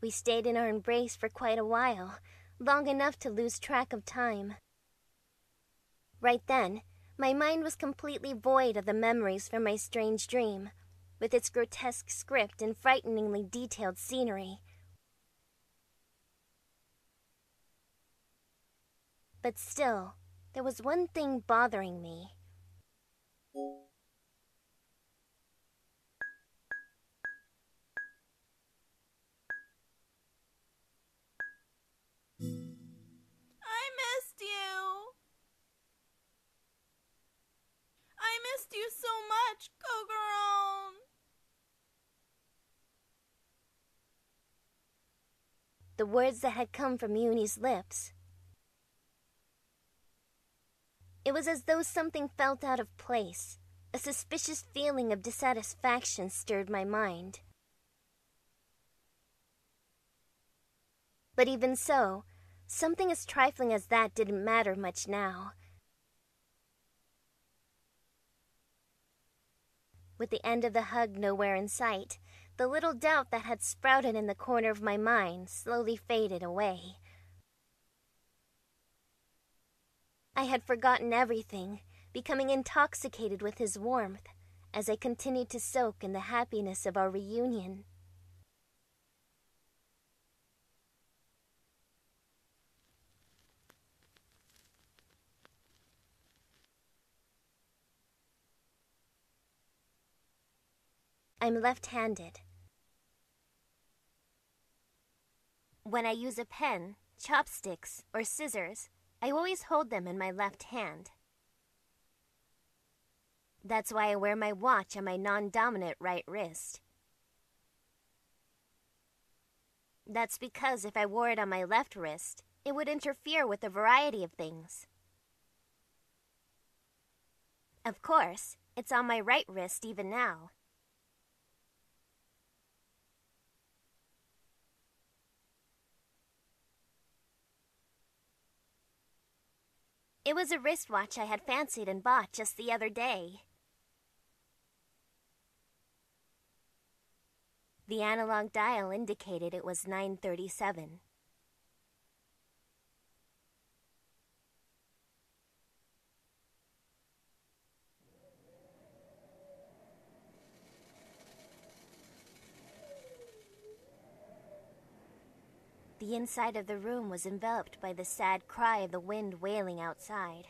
We stayed in our embrace for quite a while, long enough to lose track of time. Right then, my mind was completely void of the memories from my strange dream, with its grotesque script and frighteningly detailed scenery. But still, there was one thing bothering me. I missed you. I missed you so much, Kogorone. The words that had come from Uni's lips. It was as though something felt out of place. A suspicious feeling of dissatisfaction stirred my mind. But even so, something as trifling as that didn't matter much now. With the end of the hug nowhere in sight, the little doubt that had sprouted in the corner of my mind slowly faded away. I had forgotten everything, becoming intoxicated with his warmth, as I continued to soak in the happiness of our reunion. I'm left-handed. When I use a pen, chopsticks, or scissors, I always hold them in my left hand. That's why I wear my watch on my non-dominant right wrist. That's because if I wore it on my left wrist, it would interfere with a variety of things. Of course, it's on my right wrist even now. It was a wristwatch I had fancied and bought just the other day. The analog dial indicated it was 9:37. The inside of the room was enveloped by the sad cry of the wind wailing outside.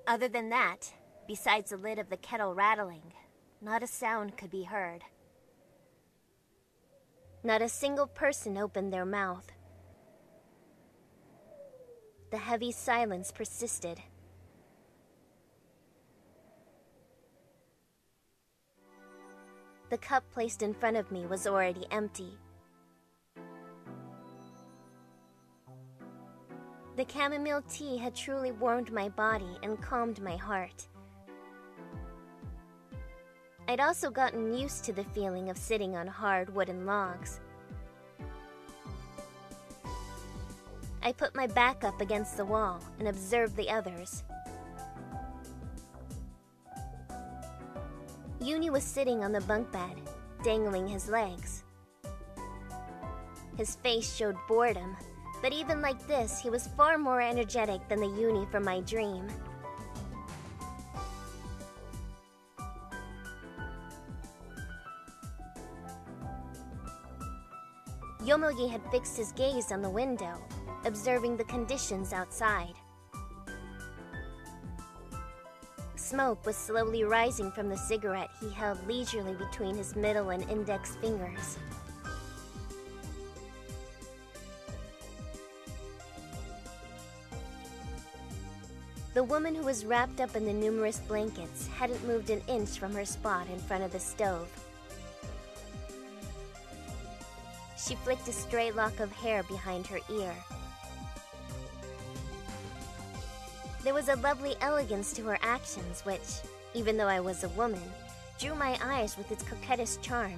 Other than that, besides the lid of the kettle rattling, not a sound could be heard. Not a single person opened their mouth. The heavy silence persisted. The cup placed in front of me was already empty. The chamomile tea had truly warmed my body and calmed my heart. I'd also gotten used to the feeling of sitting on hard wooden logs. I put my back up against the wall and observed the others. Uni was sitting on the bunk bed, dangling his legs. His face showed boredom, but even like this, he was far more energetic than the Uni from my dream. Yomogi had fixed his gaze on the window, observing the conditions outside. Smoke was slowly rising from the cigarette he held leisurely between his middle and index fingers. The woman who was wrapped up in the numerous blankets hadn't moved an inch from her spot in front of the stove. She flicked a stray lock of hair behind her ear. There was a lovely elegance to her actions which, even though I was a woman, drew my eyes with its coquettish charm.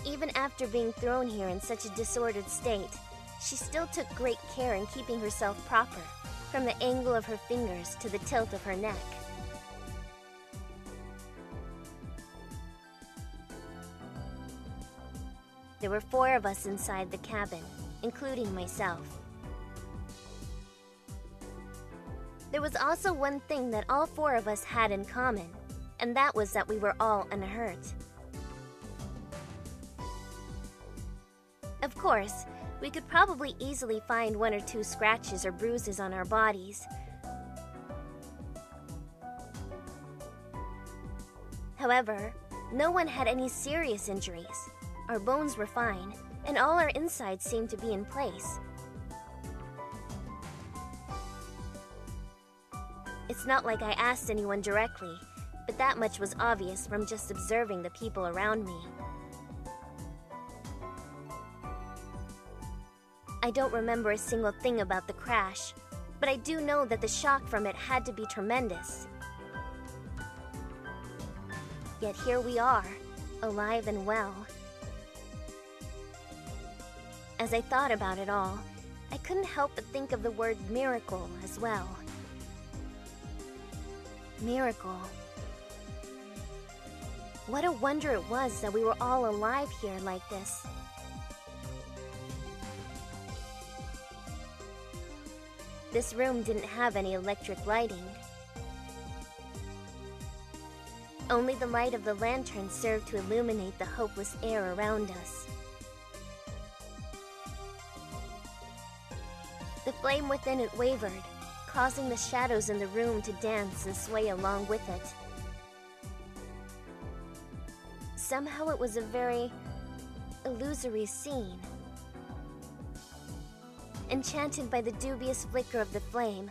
Even after being thrown here in such a disordered state, she still took great care in keeping herself proper, from the angle of her fingers to the tilt of her neck. There were 4 of us inside the cabin, including myself. There was also one thing that all 4 of us had in common, and that was that we were all unhurt. Of course, we could probably easily find 1 or 2 scratches or bruises on our bodies. However, no one had any serious injuries. Our bones were fine, and all our insides seemed to be in place. It's not like I asked anyone directly, but that much was obvious from just observing the people around me. I don't remember a single thing about the crash, but I do know that the shock from it had to be tremendous. Yet here we are, alive and well. As I thought about it all, I couldn't help but think of the word miracle as well. Miracle. What a wonder it was that we were all alive here like this. This room didn't have any electric lighting. Only the light of the lantern served to illuminate the hopeless air around us. The flame within it wavered, causing the shadows in the room to dance and sway along with it. Somehow it was a very illusory scene. Enchanted by the dubious flicker of the flame,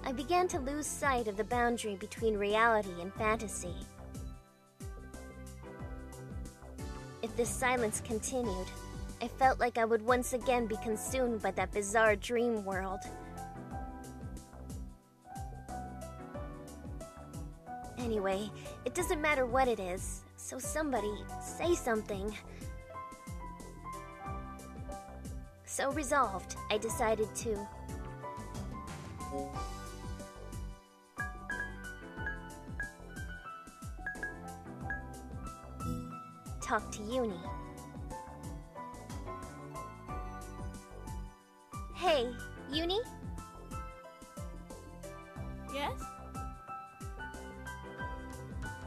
I began to lose sight of the boundary between reality and fantasy. If this silence continued, I felt like I would once again be consumed by that bizarre dream world. Anyway, it doesn't matter what it is, so somebody say something. So resolved, I decided to talk to Uni. Hey, Uni? Yes?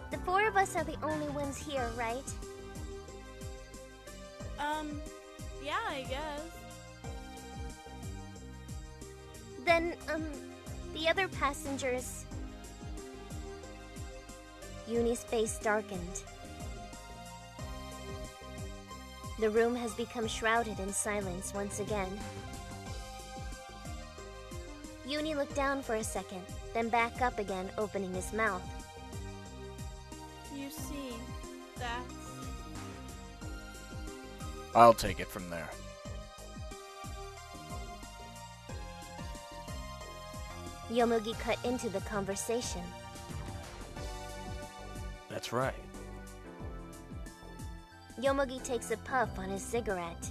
The 4 of us are the only ones here, right? Yeah, I guess. Then, the other passengers... Uni's face darkened. The room has become shrouded in silence once again. Uni looked down for a second, then back up again, opening his mouth. You see, that's... I'll take it from there. Yomogi cut into the conversation. That's right. Yomogi takes a puff on his cigarette.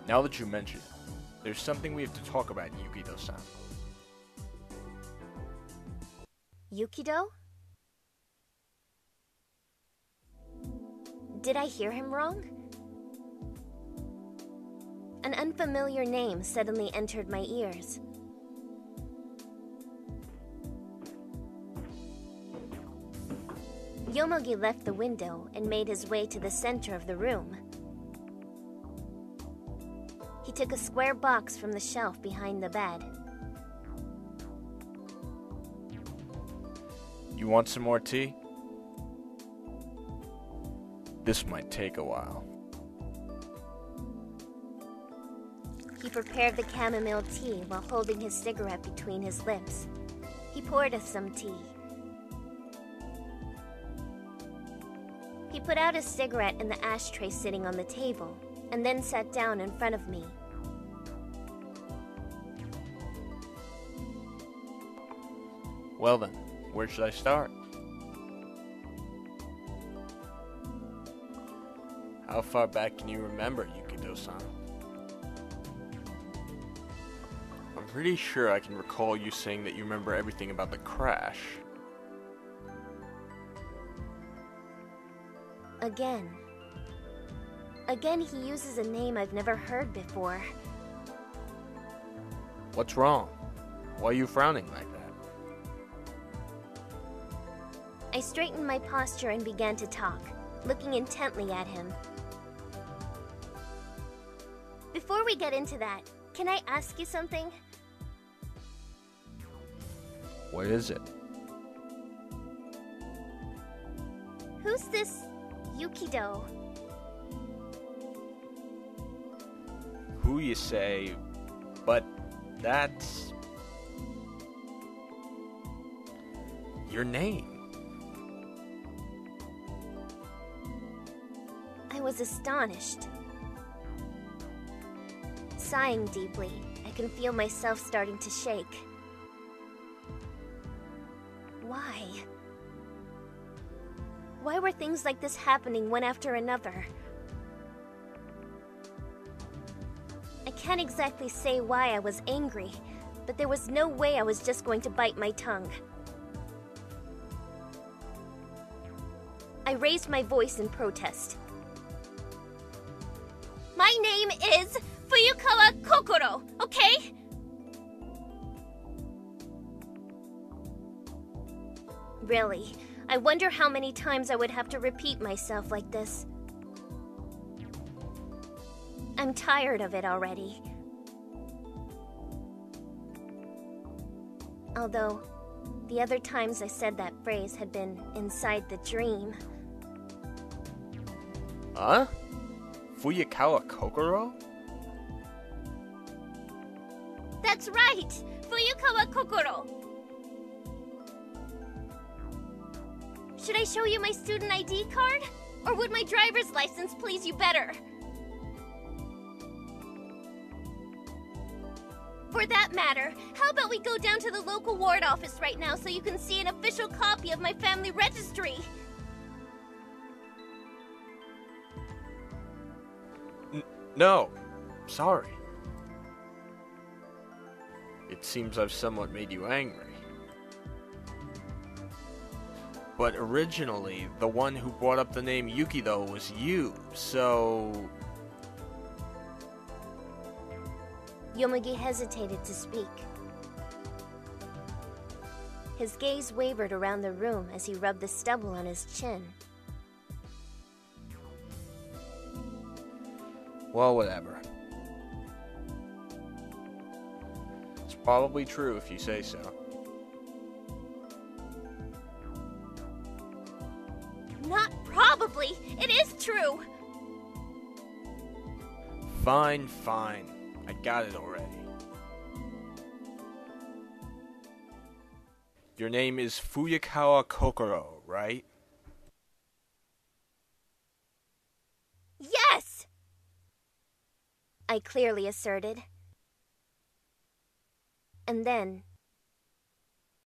Now that you mention it, there's something we have to talk about, Yukidoh-san. Yukidoh? Did I hear him wrong? An unfamiliar name suddenly entered my ears. Yomogi left the window and made his way to the center of the room. He took a square box from the shelf behind the bed. You want some more tea? This might take a while. He prepared the chamomile tea while holding his cigarette between his lips. He poured us some tea. He put out his cigarette in the ashtray sitting on the table, and then sat down in front of me. Well then, where should I start? How far back can you remember, Yukidoh-san? I'm pretty sure I can recall you saying that you remember everything about the crash. Again. Again, he uses a name I've never heard before. What's wrong? Why are you frowning like that? I straightened my posture and began to talk, looking intently at him. Before we get into that, can I ask you something? What is it? Who's this Yukidoh? Who you say, but that's your name. I was astonished. Sighing deeply, I can feel myself starting to shake. Why? Why were things like this happening one after another? I can't exactly say why I was angry, but there was no way I was just going to bite my tongue. I raised my voice in protest. My name is Fuyukawa Kokoro, okay? Really, I wonder how many times I would have to repeat myself like this. I'm tired of it already. Although, the other times I said that phrase had been inside the dream. Huh? Fuyukawa Kokoro? That's right! Fuyukawa Kokoro! Should I show you my student ID card? Or would my driver's license please you better? For that matter, how about we go down to the local ward office right now so you can see an official copy of my family registry? No, sorry. It seems I've somewhat made you angry. But originally, the one who brought up the name Yukidoh was you, so... Yomogi hesitated to speak. His gaze wavered around the room as he rubbed the stubble on his chin. Well, whatever. It's probably true if you say so. Not probably! It is true! Fine, fine. I got it already. Your name is Fuyukawa Kokoro, right? Yes! I clearly asserted. And then,